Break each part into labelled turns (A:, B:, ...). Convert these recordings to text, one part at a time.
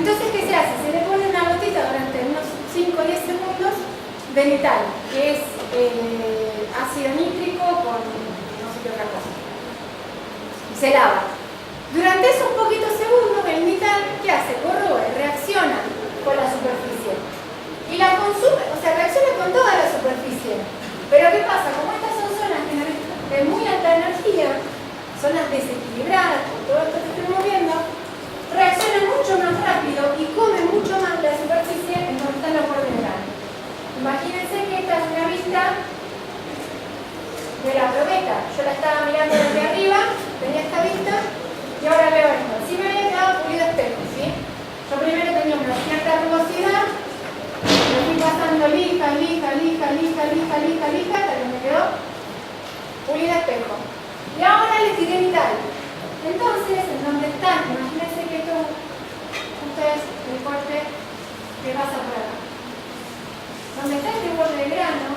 A: Entonces, ¿qué se hace? Se le pone una gotita durante unos 5 o 10 segundos de metal, que es ácido nítrico con no sé qué otra cosa. Se lava. Durante esos poquitos segundos, el metal, ¿qué hace? Corroe, reacciona con la superficie. Y la consume, o sea, reacciona con toda la superficie. Pero ¿qué pasa? Como estas son zonas de muy alta energía, zonas desequilibradas, por todo esto que estamos viendo, reaccionan mucho más rápido y comen mucho más la superficie en donde está la borde de grano. Imagínense que esta es una vista de la probeta. Yo la estaba mirando desde arriba, tenía esta vista, y ahora veo esto. Sí me había quedado pulido espejo, ¿sí? Yo primero tenía una cierta rugosidad, me fui pasando lija, hasta que me quedó pulido espejo. Y ahora le tiré metal. Entonces, en donde están, imagínense que esto es el corte que pasa por acá. Donde está este borde de grano,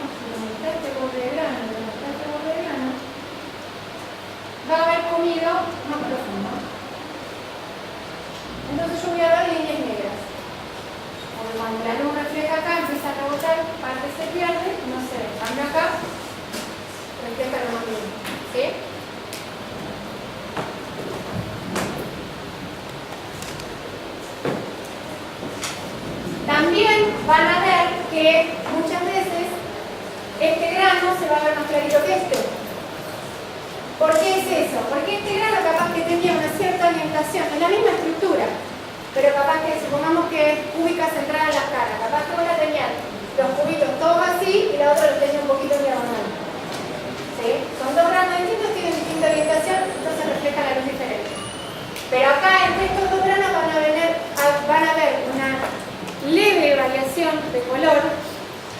A: va a haber comido más profundo. Entonces yo voy a ver líneas negras. Porque cuando la luz refleja acá, empieza a rebotar, parte se pierde, no se ve. Cambio acá, refleja lo más bien. ¿Sí? También van a ver que muchas veces este grano se va a ver más clarito que este. ¿Por qué es eso? Porque este grano capaz que tenía una cierta orientación, en la misma estructura, pero capaz que supongamos que es cúbica centrada en las caras, capaz que una tenía los cubitos todos así y la otra los tenía un poquito en diagonal. ¿Sí? Son dos granos distintos, tienen distinta orientación, entonces reflejan la luz diferente. Pero acá entre estos dos granos van a ver una leve variación de color,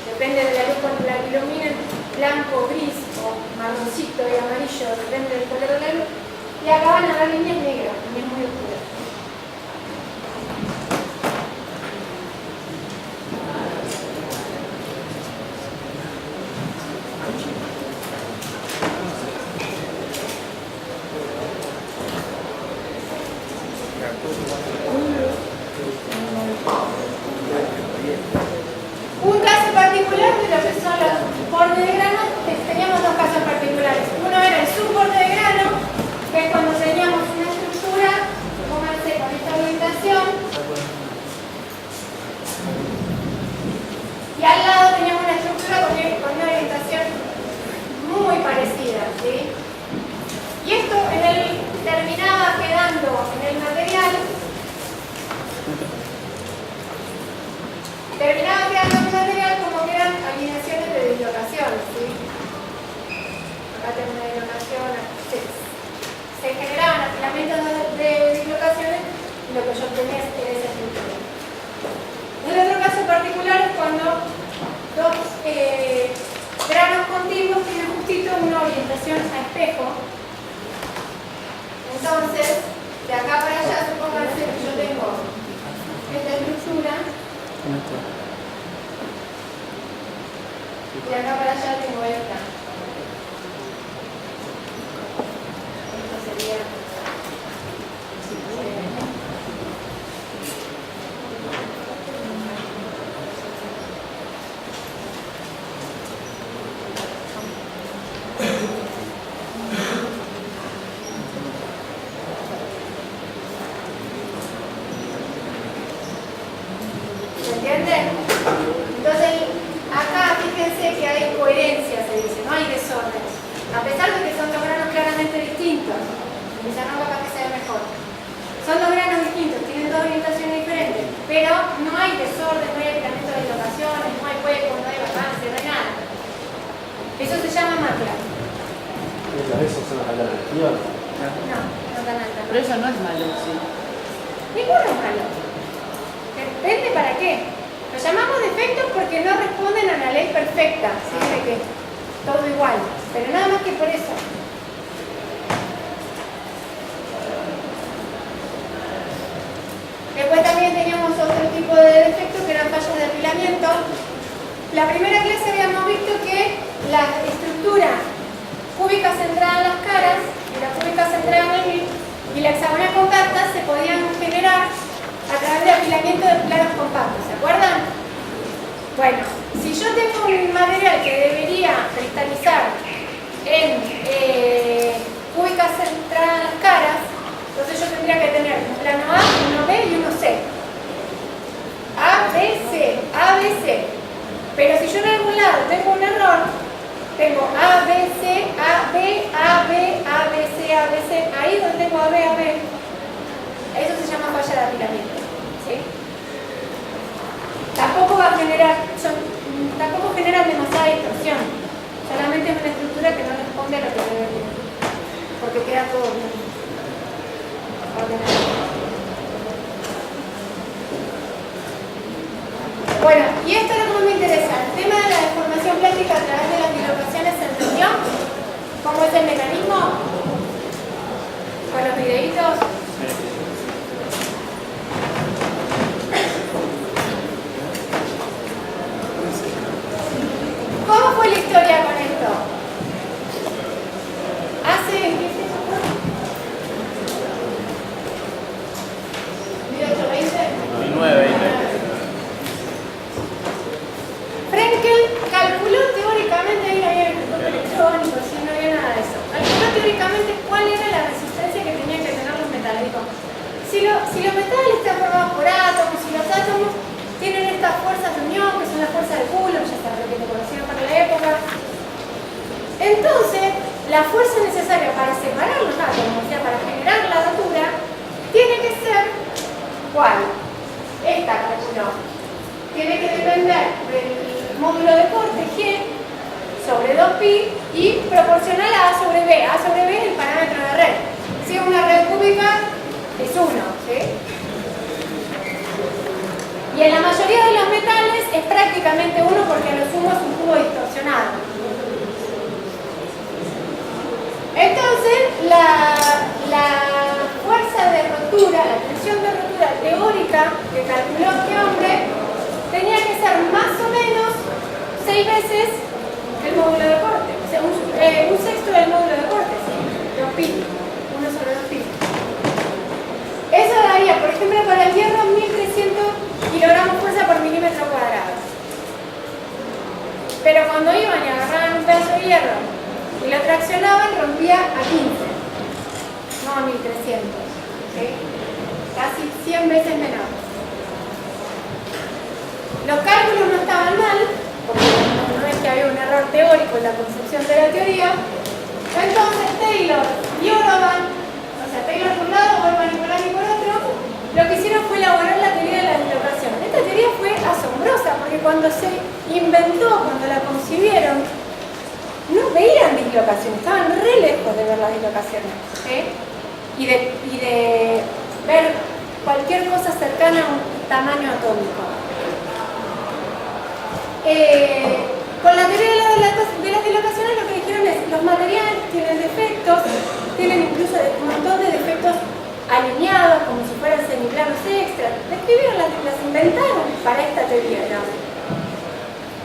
A: depende de la luz con la que iluminen, blanco, gris o marroncito y amarillo, depende del color de la luz. Y acá van a ver líneas negras, líneas muy oscuras. Un caso particular de lo que son los bordes de grano, teníamos dos casos particulares. Uno era el subborde de grano, que es cuando teníamos una estructura, pónganse con esta orientación, y al lado teníamos una estructura con una orientación muy parecida, ¿sí? Y esto terminaba quedando en el material. Como que eran alineaciones de dislocación, ¿sí? Acá tengo una dislocación, se generaban afilamientos de dislocaciones y lo que yo obtenía era esa estructura. El otro caso particular es cuando dos granos contiguos tienen justito una orientación a espejo. Entonces, de acá para allá, supónganse que yo tengo esta estructura. Y acá para allá tengo esta. Esto sería... ¿Se entiende? Entonces, acá fíjense que hay coherencia, se dice, no hay desorden. A pesar de que son dos granos claramente distintos, quizá no capaz que sea mejor. Son dos granos distintos, tienen dos orientaciones diferentes, pero no hay desorden, no hay aislamiento de dislocaciones, no hay huecos, no hay vacancia, no hay nada. Eso se llama macla.
B: ¿Esos son las alternativas?
A: No, no tan alta.
C: Pero eso no es malo, sí.
A: Ninguno es malo. Depende para qué. Lo llamamos defectos porque no responden a la ley perfecta, ¿sí? De que todo igual, pero nada más que por eso. Después también teníamos otro tipo de defectos que eran fallas de apilamiento. La primera clase habíamos visto que la estructura cúbica centrada en las caras y la cúbica centrada en el y la hexagonal compacta se podían generar a través de apilamiento de planos compactos, ¿se acuerdan? Bueno, si yo tengo un material que debería cristalizar en cúbicas centradas en las caras, entonces yo tendría que tener un plano A, uno B y uno C. A, B, C, A, B, C. Pero si yo en algún lado tengo un error, tengo A, B, C, A, B, A, B, A, B, C, A, B, C. Ahí donde tengo A, B, A, B, eso se llama falla de apilamiento. ¿Sí? Tampoco va a generar, tampoco genera demasiada distorsión. Solamente es una estructura que no responde a lo que debería. Porque queda todo bien ordenado. Bueno, y esto es lo que más me interesa. El tema de la deformación plástica a través de las dislocaciones, ¿se entendió? ¿Cómo es el mecanismo? Con los videitos. ¿Cómo fue la historia con esto? Hace, ¿qué es eso? 1820.
B: 1920.
A: Frenkel calculó teóricamente, ahí no había microscopio electrónico, sí, no había nada de eso. Calculó teóricamente cuál era la resistencia que tenían que tener los metales. Dijo, si los metales están formados por átomos, si los átomos tienen estas fuerzas de unión, que son las fuerzas de Coulomb, ya está lo que te conocieron para la época, entonces la fuerza necesaria para separar los átomos, o sea, para generar la rotura, tiene que ser, ¿cuál? Esta calculó. Tiene que depender del módulo de corte G sobre 2pi y proporcional a A sobre B. A sobre B es el parámetro de red. Si es una red cúbica, es 1, ¿sí? Y en la mayoría de los metales es prácticamente 1 porque a lo sumo es un cubo distorsionado. Entonces, la fuerza de rotura, la tensión de rotura teórica que calculó este hombre, tenía que ser más o menos 6 veces el módulo de corte. O sea, un sexto del módulo de corte, ¿sí? 2pi. 1 sobre 2pi. Eso daría, por ejemplo, para el hierro 1300 kilogramos fuerza por milímetro cuadrado. Pero cuando iban y agarraban un pedazo de hierro y lo traccionaban, rompía a 15, no a 1300. ¿Sí? Casi 100 veces menor. Los cálculos no estaban mal, porque no es que había un error teórico en la concepción de la teoría. Entonces Taylor y Oroban, o sea, Taylor por un lado, Oroban y Polanyi por otro, lo que hicieron fue elaborar la teoría de la dislocación. Esta teoría fue asombrosa, porque cuando se inventó, cuando la concibieron, no veían dislocaciones, estaban re lejos de ver las dislocaciones, ¿sí? y de ver cualquier cosa cercana a un tamaño atómico. Con la teoría de las dislocaciones lo que dijeron es los materiales tienen defectos, tienen incluso un montón de defectos alineados como si fueran semiplanos extra. Describieron, las inventaron para esta teoría, ¿no?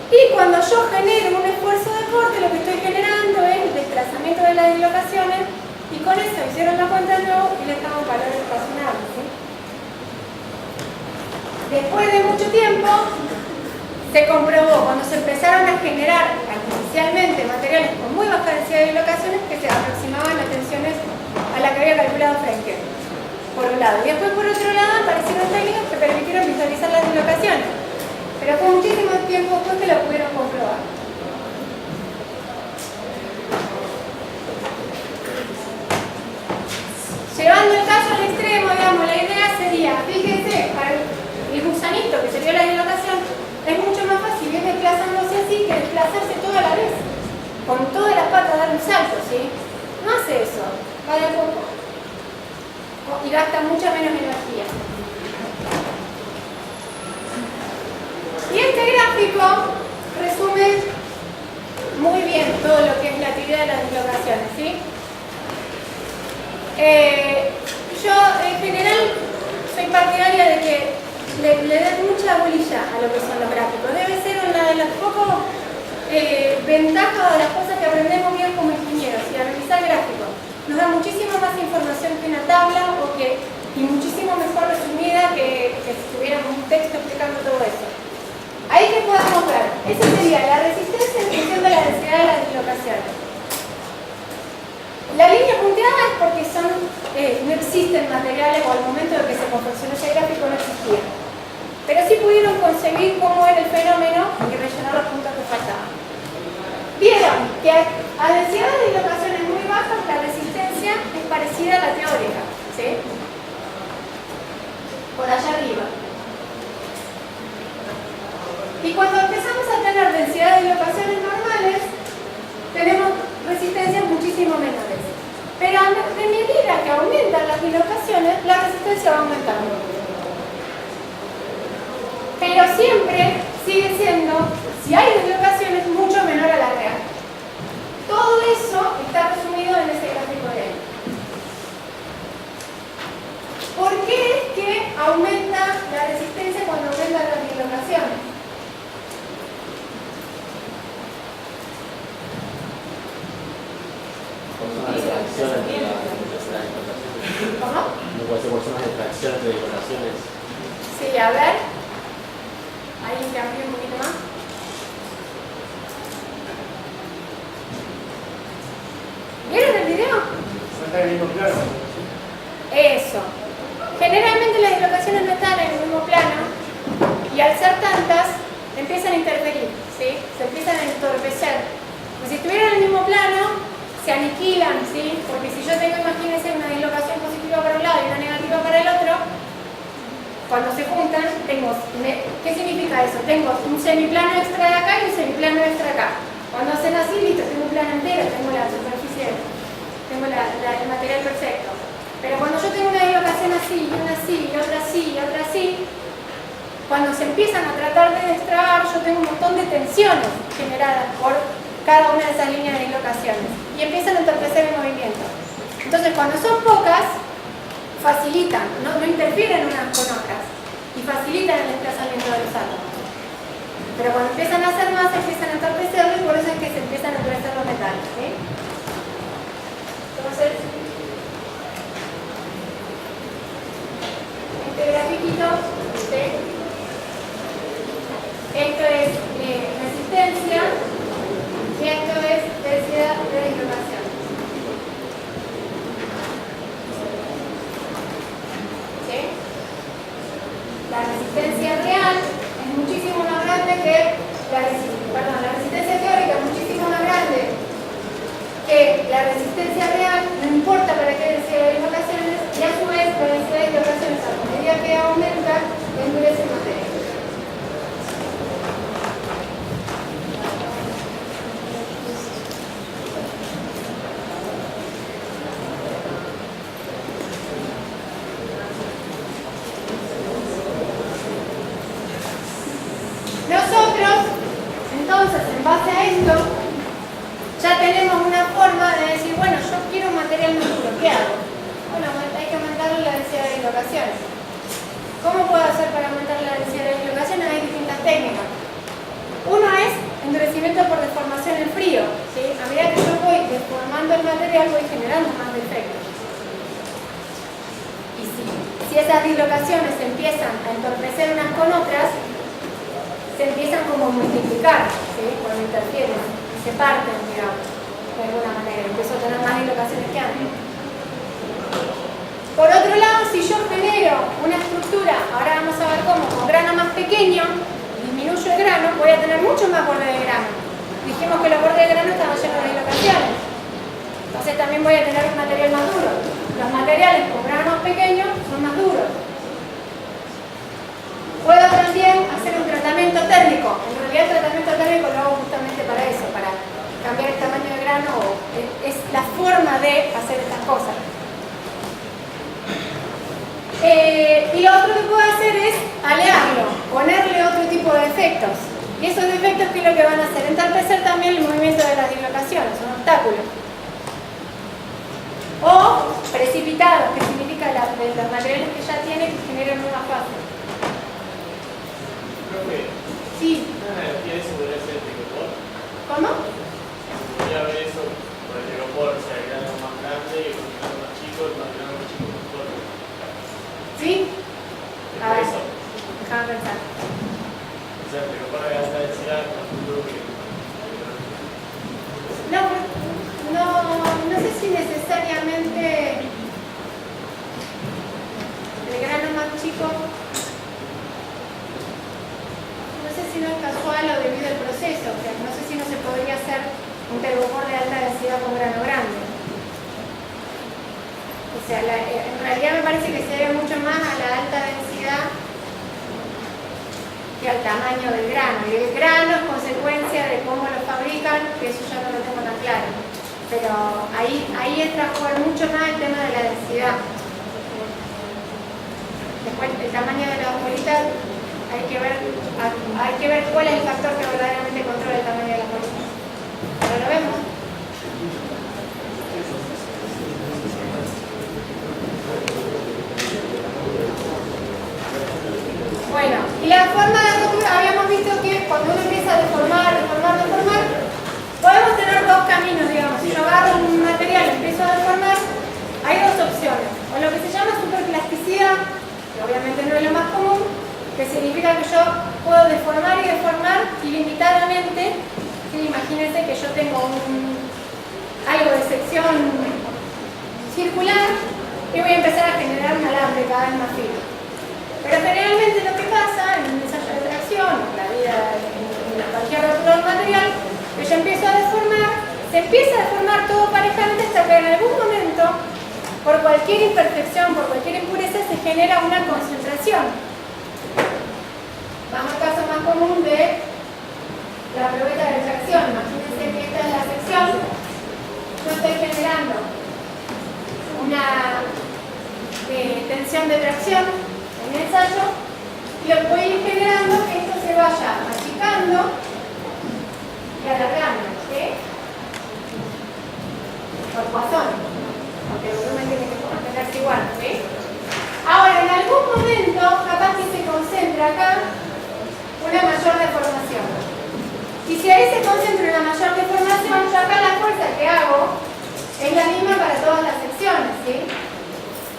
A: Y cuando yo genero un esfuerzo de corte, lo que estoy generando es el desplazamiento de las dislocaciones, y con eso hicieron la cuenta de nuevo y le damos valores razonables, ¿sí? Después de mucho tiempo se comprobó, cuando se empezaron a generar artificialmente materiales con muy baja densidad de dislocaciones, que se aproximaban las tensiones a la que había calculado Frenkel, por un lado. Y después, por otro lado, aparecieron técnicas que permitieron visualizar las dislocaciones. Pero fue muchísimo tiempo después que lo pudieron comprobar. Llevando el caso al extremo, digamos, la idea sería, fíjense, para el gusanito, que sería la dislocación, es mucho más fácil ir desplazándose así que desplazarse toda la vez, con todas las patas dar un salto, ¿sí? No hace eso, va de a poco. Y gasta mucha menos energía. Y este gráfico resume muy bien todo lo que es la teoría de las dislocaciones, ¿sí? Yo en general soy partidaria de que le den mucha bolilla a lo que son los gráficos. Debe ser una de las pocas ventajas o de las cosas que aprendemos bien como ingenieros, y a revisar gráficos. Nos da muchísima más información que una tabla y muchísimo mejor resumida que texto explicando todo eso. Ahí que podemos ver, esa sería la resistencia en función de la densidad de las dislocaciones. La línea punteada es porque no existen materiales, o al momento de que se confeccionó ese gráfico no existían. Pero sí pudieron conseguir cómo era el fenómeno y rellenar los puntos que faltaban. Vieron que a densidades de dislocaciones muy bajas la resistencia es parecida a la teórica, ¿sí? Por allá arriba. Y cuando empezamos a tener densidades de dislocaciones normales, tenemos resistencias muchísimo menores. Pero a medida que aumentan las dislocaciones, la resistencia va aumentando. Pero siempre sigue siendo, si hay dislocaciones, mucho menor a la real. Todo eso está resumido en ese gráfico de ahí. ¿Por qué es que aumenta la resistencia cuando aumentan las dislocaciones?
B: Por zonas de fracción entre las dislocaciones.
A: ¿Cómo?
B: No puede ser por zonas de fracción entre dislocaciones.
A: Sí, a ver. ¿Alguien que amplíe un poquito más? ¿Vieron el video?
C: No está en el mismo plano.
A: Eso. Generalmente las dislocaciones no están en el mismo plano y al ser tantas empiezan a interferir, ¿sí? Se empiezan a entorpecer. Pues si estuvieran en el mismo plano, se aniquilan, ¿sí? Porque si yo tengo, imagínense, una dislocación positiva para un lado y una negativa para el otro, cuando se juntan, ¿qué significa eso? Tengo un semiplano extra de acá y un semiplano extra acá. Cuando hacen así, listo, tengo un plano entero, tengo la superficie, tengo el material perfecto. Pero cuando yo tengo una dislocación así, y una así, y otra así, y otra así, cuando se empiezan a tratar de destrabar, yo tengo un montón de tensiones generadas por cada una de esas líneas de dislocaciones y empiezan a entorpecer el movimiento. Entonces, cuando son pocas, facilitan, no interfieren unas con otras y facilitan el desplazamiento de los átomos. Pero cuando empiezan a hacer más, empiezan a entorpecerlo y por eso es que se empiezan a endurecer los metales, ¿sí? Entonces, este grafiquito, ¿sí? Esto es resistencia y esto es densidad de dislocación. ¿Sí? La resistencia real es muchísimo más grande que la resistencia teórica es muchísimo más grande que la resistencia real, no importa para qué densidad de dislocaciones, y a su vez la densidad de dislocaciones a medida que aumenta, endurece el material. Nosotros, entonces, en base a esto, ya tenemos una forma de decir, bueno, yo quiero un material más duro, ¿qué hago? Bueno, hay que aumentarle la densidad de dislocaciones. ¿Cómo puedo hacer para aumentar la densidad de dislocaciones? Hay distintas técnicas. Uno es endurecimiento por deformación en frío, ¿sí? A medida que yo voy deformando el material, voy generando más defectos. Y si esas dislocaciones empiezan a entorpecer unas con otras, se empiezan como a multiplicar, ¿sí? Cuando interfieren, se parten, digamos, de alguna manera, empiezo a tener más dislocaciones que antes. Por otro lado, si yo genero una estructura, ahora vamos a ver cómo, con grano más pequeño, disminuyo el grano, voy a tener mucho más borde de grano. Dijimos que los bordes de grano estaban llenos de dislocaciones. Entonces también voy a tener un material más duro. Los materiales con grano más pequeño son más duros. Puedo también hacer un tratamiento térmico. En realidad el tratamiento térmico lo hago justamente para eso, para cambiar el tamaño de grano. Es la forma de hacer estas cosas. Y lo otro que puedo hacer es alearlo, ponerle otro tipo de efectos. Y esos efectos, ¿qué es lo que van a hacer? Entorpecer también el movimiento de las dislocaciones, son obstáculos. O precipitados, que significa los materiales que ya tiene que generan nuevas fases.
C: Profe,
A: Sí.
C: ¿una energía de eso podría ser el tricopor?
A: ¿Cómo?
C: Podría haber eso por el tricopor, o sea, el grano más grande y el grano más chico, el grano más chico más corto.
A: ¿Sí?
C: ¿Es
A: A
C: por
A: ver.
C: eso?
A: Déjame pensar.
C: O sea, pero para la alta densidad, calculo que...
A: No sé si necesariamente el grano más chico, no sé si no es casual o debido al proceso, o sea, no sé si no se podría hacer un telgopor de alta densidad con grano grande. O sea, en realidad me parece que se debe mucho más a la alta densidad que al tamaño del grano. Y el grano es consecuencia de cómo lo fabrican, que eso ya no lo tengo tan claro. Pero ahí entra a jugar mucho más el tema de la densidad. Después, el tamaño de la bolita, hay que ver cuál es el factor que verdaderamente controla el tamaño de la bolita. Pero lo vemos. Bueno, y la forma de rotura, habíamos visto que cuando uno empieza a deformar, podemos tener dos caminos, digamos. Si yo agarro un material y empiezo a deformar, hay dos opciones. O lo que se llama superplasticidad, que obviamente no es lo más común, que significa que yo puedo deformar y deformar ilimitadamente. ¿Sí? Imagínense que yo tengo algo de sección circular y voy a empezar a generar un alambre cada vez más fino. Pero generalmente lo que pasa en un ensayo de tracción, en la vida, en cualquier rotura del material, que yo empiezo a deformar, se empieza a deformar todo parejamente hasta que en algún momento, por cualquier imperfección, por cualquier impureza, se genera una concentración. Vamos al caso más común de la probeta de tracción. Imagínense que esta es la sección. Yo estoy generando una tensión de tracción en el ensayo y lo que voy a ir generando es que esto se vaya achicando y alargando, ¿sí? Por Poisson, porque el volumen tiene que mantenerse igual, ¿sí? Ahora, en algún momento, capaz que se concentra acá una mayor deformación. Y si ahí se concentra una mayor deformación, yo acá la fuerza que hago es la misma para todas las secciones, ¿sí?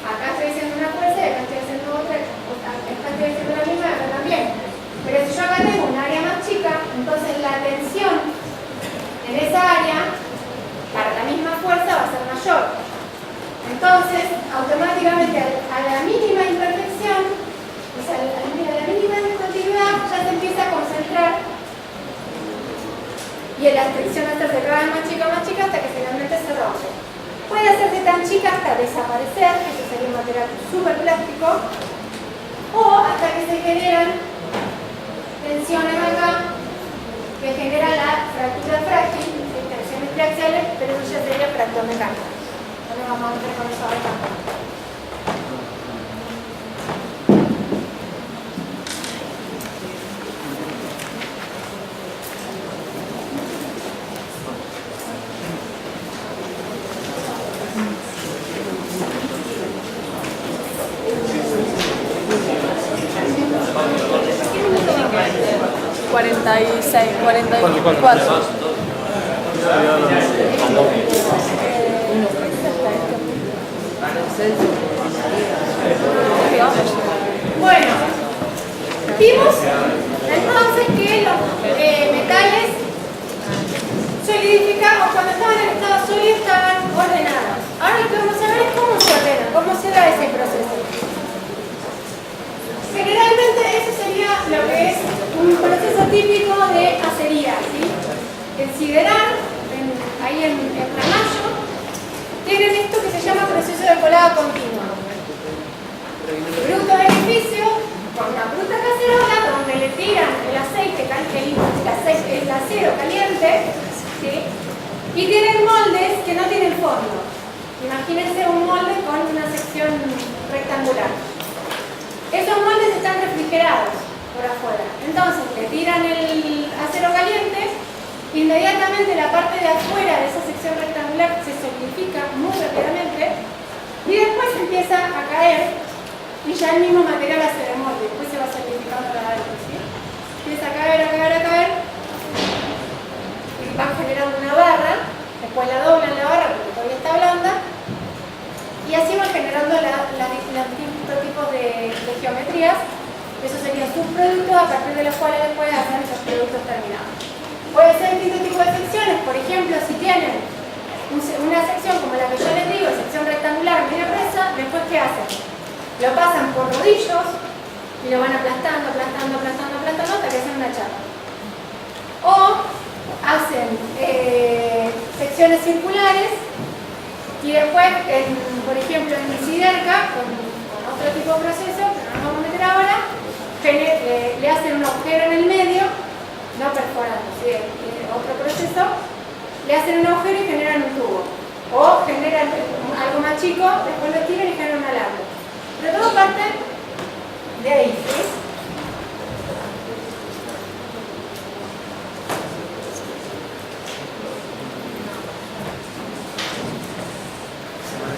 A: Acá estoy haciendo una fuerza y acá estoy haciendo otra, acá estoy haciendo la misma y acá también. Pero si yo acá tengo un área más chica, entonces la tensión en esa área para la misma fuerza va a ser mayor. Entonces, automáticamente a la mínima imperfección, o sea, a la mínima discontinuidad, ya se empieza a concentrar y la fricción hasta se cada vez más chica hasta que finalmente se rompe. Puede hacerse tan chica hasta desaparecer, que eso sería un material súper plástico, o hasta que se generan tensiones acá que genera la fractura frágil, tensiones triaxiales, pero eso ya sería fractomecánica. No nos vamos a meter con eso ahora tampoco. Bueno, vimos entonces que los metales solidificados cuando estaban en estado sólido estaban ordenados. Ahora lo que vamos a ver es cómo se ordena, cómo se da ese proceso. Generalmente eso sería lo que es un proceso típico de acería, ¿sí? En sideral, ahí en Ramallo, tienen esto que se llama proceso de colada continua. Bruto edificio con una bruta cacerola donde le tiran el aceite, el acero caliente, ¿sí? Y tienen moldes que no tienen fondo. Imagínense un molde con una sección rectangular. Esos moldes están refrigerados por afuera. Entonces le tiran el acero caliente, inmediatamente la parte de afuera de esa sección rectangular se solidifica muy rápidamente y después empieza a caer y ya el mismo material hace de molde, después se va solidificando para adentro, ¿sí? Empieza a caer y van generando una barra, después la doblan la barra porque todavía está blanda y así van generando los distintos tipos de geometrías Esos serían subproductos a partir de los cuales después hacen los productos terminados. Puede ser distintos tipos de secciones, por ejemplo, si tienen una sección como la que yo les digo, sección rectangular medio gruesa, después ¿qué hacen? Lo pasan por rodillos y lo van aplastando, aplastando, aplastando, aplastando hasta que hacen una chapa. O hacen secciones circulares y después, por ejemplo, en Siderca, con otro tipo de proceso, que no nos vamos a meter ahora, le hacen un agujero en el medio, no perforando, ¿sí? Otro proceso, le hacen un agujero y generan un tubo. O generan algo más chico, después lo tiran y generan un alambre. Pero todo parte de ahí, ¿sí?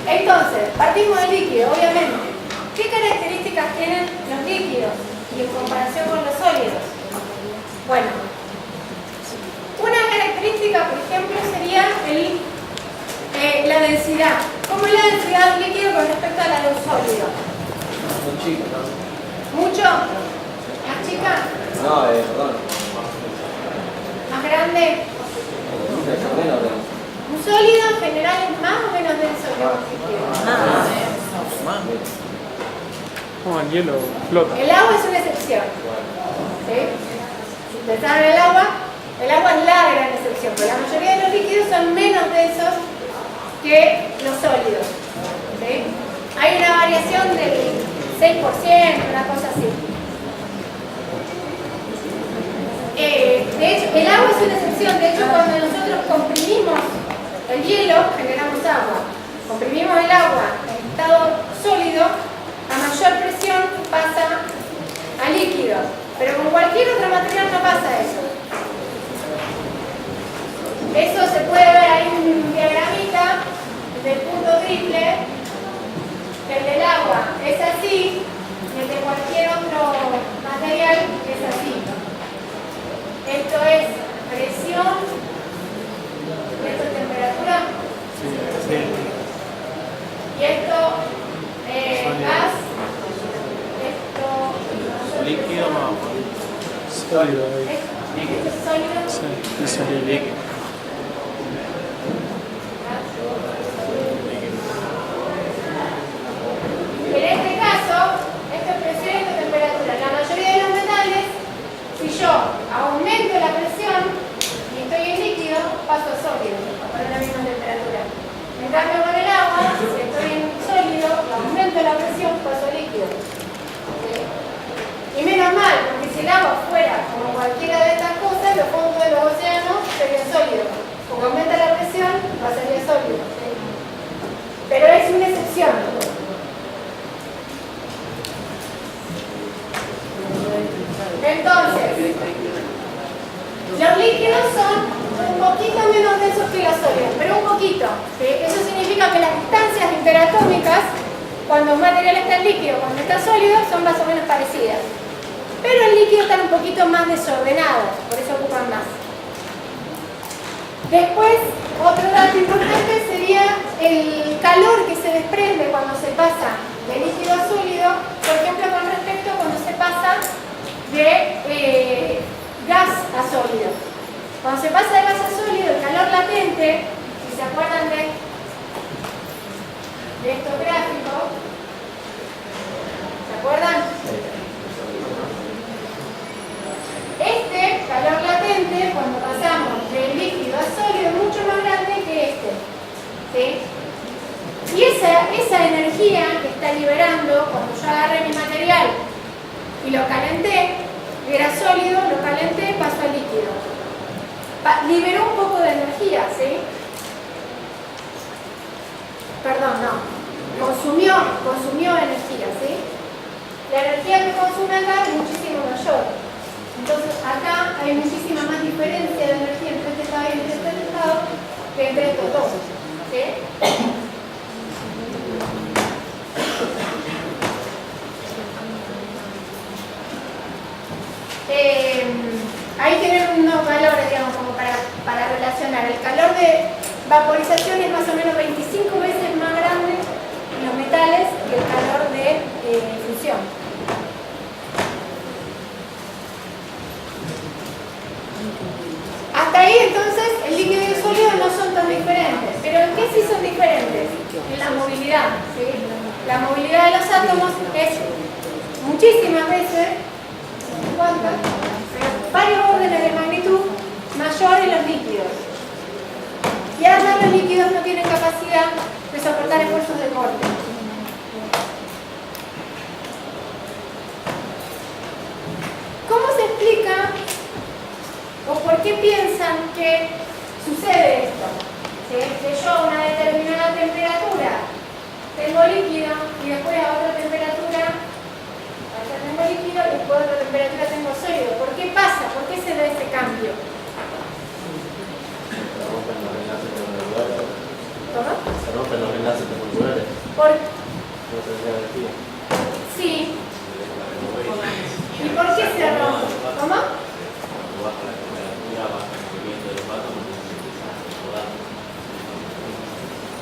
A: Entonces, partimos del líquido, obviamente. ¿Qué características tienen los líquidos y en comparación con los sólidos? Bueno, una característica, por ejemplo, sería la densidad. ¿Cómo es la densidad de un líquido con respecto a la de un sólido?
B: Muy chico, ¿no?
A: ¿Mucho? ¿Más chica?
B: No, perdón.
A: ¿Más grande?
B: Menos de...
A: Un sólido en general es más o menos denso que un líquido.
D: Como el hielo flota.
A: El agua es una excepción. ¿Sí? Si pensaron en el agua es la gran excepción, pero la mayoría de los líquidos son menos densos que los sólidos. ¿Sí? Hay una variación del 6%, una cosa así. De hecho, el agua es una excepción. De hecho, cuando nosotros comprimimos el hielo, generamos agua. Comprimimos el agua en estado sólido, a mayor presión pasa a líquido. Pero con cualquier otro material no pasa eso. Eso se puede ver ahí en un diagramita del punto triple. El del agua es así, y el de cualquier otro material es así. Esto es presión, esto es temperatura, y esto es gas, esto
C: Líquido más.
D: Sólido.
A: esto es sólido.
D: Sí, es sólido.
C: Líquido.
A: En este caso, esto es presión y esto es temperatura. La mayoría de los metales, si yo aumento la presión y estoy en líquido, paso a sólido, para la misma temperatura. En cambio con el agua, si estoy en sólido, aumento la presión, paso a líquido. ¿Sí? Y menos mal, porque si el agua fuera como cualquiera de estas cosas, los fondos de los océanos serían sólidos. Porque aumenta la presión, pasaría a sólido. ¿Sí? Pero es una excepción. Entonces, los líquidos son un poquito menos densos que los sólidos, pero un poquito. ¿Sí? Eso significa que las distancias interatómicas, cuando un material está en líquido, cuando está sólido, son más o menos parecidas. Pero el líquido está un poquito más desordenado, por eso ocupan más. Después, otro dato importante sería el calor que se desprende cuando se pasa de líquido a sólido, por ejemplo, con respecto a cuando se pasa de gas a sólido. Cuando se pasa de gas a sólido, el calor latente, si se acuerdan de estos gráficos, ¿se acuerdan? Este calor latente, cuando pasamos de líquido a sólido, es mucho más grande que este. ¿Sí? Y esa energía que está liberando, cuando yo agarré mi material y lo calenté, y era sólido, lo calenté, pasó a líquido. Liberó un poco de energía, ¿sí? Perdón, no. Consumió energía, ¿sí? La energía que consume acá es muchísimo mayor. Entonces acá hay muchísima más diferencia de energía entre este estado y entre este estado que entre estos dos. ¿Sí? Ahí tienen unos valores, digamos, como para relacionar. El calor de vaporización es más o menos 25 veces más grande en los metales que el calor de fusión. La movilidad de los átomos es muchísimas veces, ¿cuántas? Varios órdenes de magnitud mayor en los líquidos. Y además los líquidos no tienen capacidad de soportar esfuerzos de corte. ¿Cómo se explica o por qué piensan que sucede esto? Que yo a una determinada temperatura tengo líquido y después a otra temperatura tengo líquido y después a otra temperatura tengo sólido. ¿Por qué pasa? ¿Por qué se da ese cambio? ¿Cómo?
B: Se rompen los enlaces moleculares.
A: ¿Por?
B: No se deja energía.
A: Sí. ¿Y por qué se rompe? ¿Cómo?
B: Cuando baja la temperatura, baja el movimiento de los átomos y se empieza a rodar.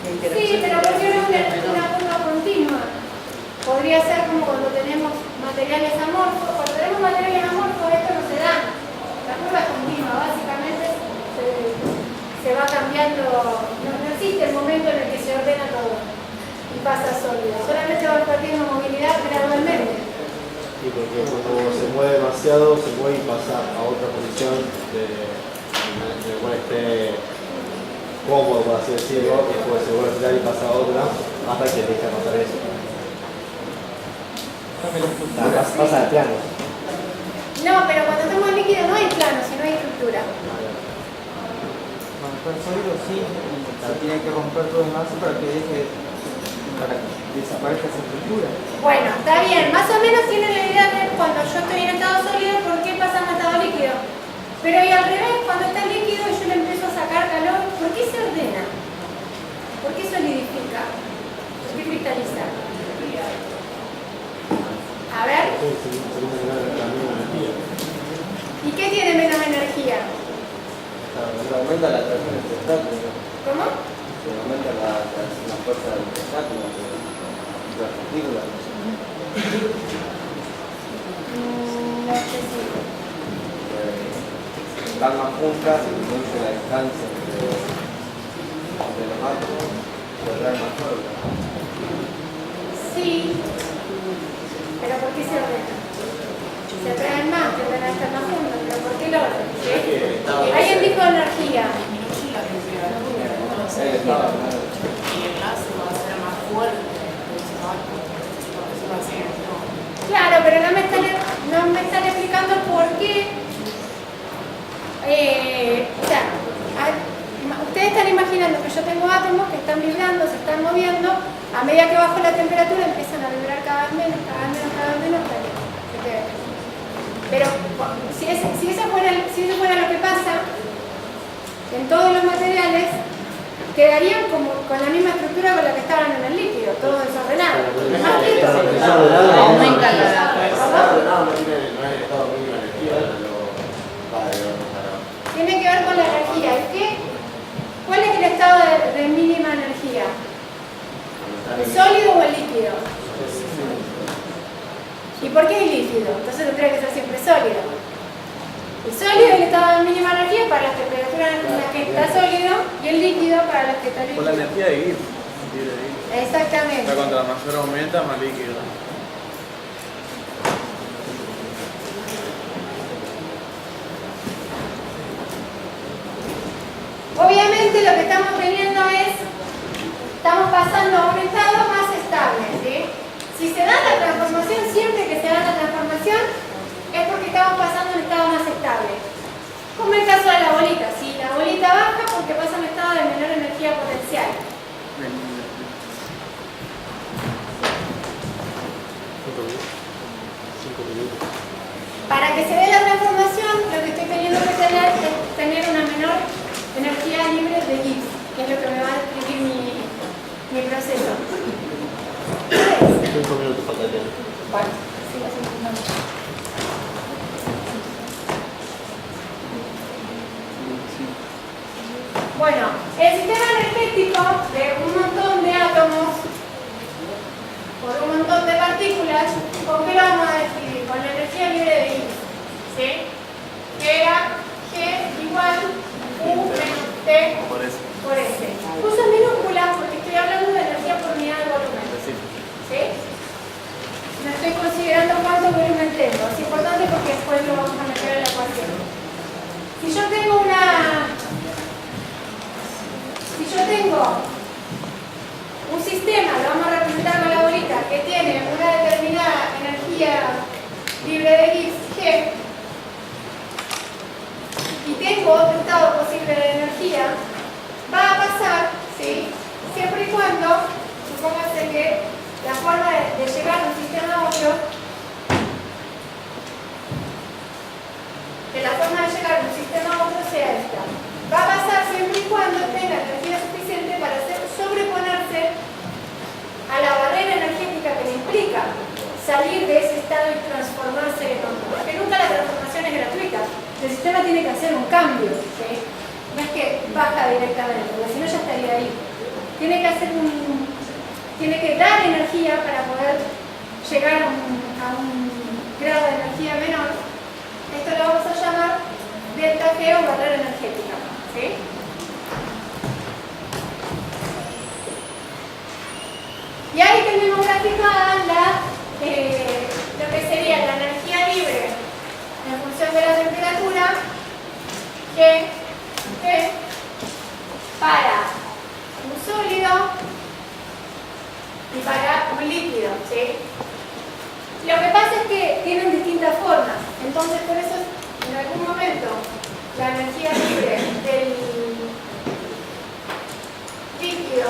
A: Sí, pero ¿por qué no es una curva continua? Podría ser como cuando tenemos materiales amorfos. Cuando tenemos materiales amorfos esto no se da. La curva es continua, básicamente se va cambiando, no existe el momento en el que se ordena todo y pasa sólido. Solamente va perdiendo movilidad gradualmente.
E: Y porque cuando se mueve demasiado, se mueve y pasa a otra posición de cual esté cómodo, por así decirlo, y después se vuelve a tirar y pasa a otra hasta que deja de pasar eso. Pasa de plano.
A: No, pero cuando estamos líquido no hay plano, sino hay estructura.
F: Cuando está sólido sí, se tiene que romper todo el mazo para que desaparezca esa estructura.
A: Bueno, está bien, más o menos tienen la idea de cuando yo estoy en estado sólido, ¿por qué pasa a estado líquido? Pero y al revés, cuando está líquido y yo le empiezo a sacar calor, ¿por qué se ordena? ¿Por qué solidifica? ¿Por qué cristaliza? A ver, ¿y qué tiene menos energía?
F: Se aumenta la atracción del testáculo.
A: ¿Cómo?
F: Se aumenta la fuerza del testáculo, de las partículas.
A: No sé si.
F: Están más juntas y disminuye la distancia entre los átomos, se atraen más fuerte.
A: Sí, pero ¿por qué se ordena? Se atraen más, que van a estar más juntos, pero ¿por qué lo orden? Alguien dijo energía.
F: Y el
G: enlace va a ser más fuerte.
A: Claro, pero no me están explicando por qué. O sea, ustedes están imaginando que yo tengo átomos que están vibrando, se están moviendo, a medida que bajo la temperatura empiezan a vibrar cada vez menos, pero si eso fuera lo que pasa en todos los materiales, quedarían como con la misma estructura con la que estaban en el líquido, todo desordenado.
G: Aumenta la
B: No es el estado mínimo de energía,
A: Tiene que ver con la energía. ¿Cuál es el estado de mínima energía? ¿El sólido o el líquido? ¿Y por qué el líquido? Entonces tendría que ser siempre sólido. El sólido es el estado de mínima energía para las temperaturas en las que está sólido y el líquido para las que está líquido.
C: Por la energía de Gibbs.
A: Exactamente.
C: O sea, cuanto mayor aumenta, más líquido.
A: Obviamente lo que estamos teniendo estamos pasando a un estado más estable, ¿sí? Si se da la transformación, siempre que se da la transformación, es porque estamos pasando a un estado más estable. Como el caso de la bolita, si la bolita baja porque pasa a un estado de menor energía potencial. Para que se dé la transformación, lo que estoy teniendo que tener es tener una menor energía libre de Gibbs, que es lo que me va a describir mi proceso.
B: 5 minutos para que
A: Vale, sigo sintiendo. Bueno, el sistema energético de un montón de átomos por un montón de partículas, ¿con qué lo vamos a describir? Con la energía libre de Gibbs, ¿sí? Que era G igual U menos T
C: Por eso.
A: por S. Uso minúsculas porque estoy hablando de energía por unidad de volumen.
C: Sí.
A: ¿Sí? mirando cuánto volumen tengo. Es importante porque después lo vamos a meter en la ecuación. Si yo tengo un sistema, lo vamos a representar con la bolita, que tiene una determinada energía libre de Gibbs G, y tengo otro estado posible de energía, va a pasar, ¿sí? Siempre y cuando, supóngase que la forma de llegar de un sistema a otro, sea esta. Va a pasar siempre y cuando tenga energía suficiente para sobreponerse a la barrera energética que le implica salir de ese estado y transformarse en otro. Porque nunca la transformación es gratuita. El sistema tiene que hacer un cambio, ¿sí? No es que baja directamente, porque si no ya estaría ahí. Tiene que dar energía para poder llegar a un grado de energía menor. Esto lo vamos a llamar delta G o barrera energética, ¿sí? Y ahí tenemos graficada lo que sería la energía libre en función de la temperatura que para un sólido y para un líquido, ¿sí? Lo que pasa es que tienen distintas formas, entonces por eso en algún momento la energía libre del líquido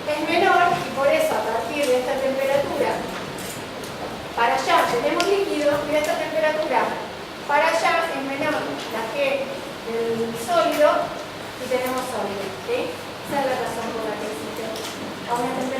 A: es menor y por eso a partir de esta temperatura para allá tenemos líquido y de esta temperatura para allá es menor la G del sólido y tenemos sólido, ¿sí? Esa es la razón por la que existe a una temperatura